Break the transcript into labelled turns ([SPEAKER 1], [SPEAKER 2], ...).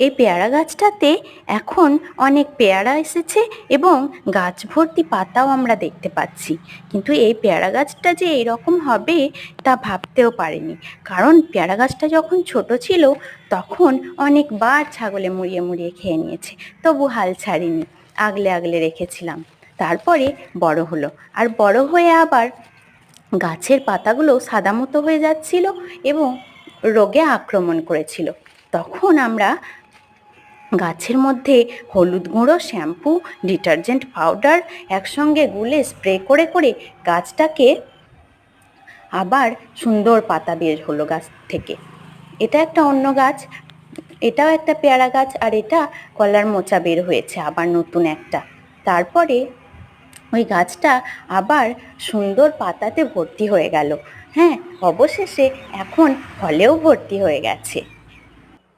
[SPEAKER 1] এই পেয়ারা গাছটাতে এখন অনেক পেয়ারা এসেছে এবং গাছ ভর্তি পাতাও আমরা দেখতে পাচ্ছি। কিন্তু এই পেয়ারা গাছটা যে এরকম হবে তা ভাবতেও পারিনি, কারণ পেয়ারা গাছটা যখন ছোট ছিল তখন অনেকবার ছাগলে মুড়িয়ে মুড়িয়ে খেয়ে নিয়েছে, তবু হাল ছাড়িনি, আগলে আগলে রেখেছিলাম। তারপরে বড় হলো, আর বড় হয়ে আবার গাছের পাতাগুলো সাদা মতো হয়ে যাচ্ছিল এবং রোগে আক্রমণ করেছিল। তখন আমরা গাছের মধ্যে হলুদ গুঁড়ো, শ্যাম্পু, ডিটারজেন্ট পাউডার একসঙ্গে গুলে স্প্রে করে করে গাছটাকে আবার সুন্দর পাতা বের হলো গাছ থেকে। এটা একটা অন্য গাছ, এটাও একটা পেয়ারা গাছ, আর এটা কলার মোচা বের হয়েছে আবার নতুন একটা। তারপরে ওই গাছটা আবার সুন্দর পাতাতে ভর্তি হয়ে গেল। হ্যাঁ, অবশেষে এখন ফলেও ভর্তি হয়ে গেছে।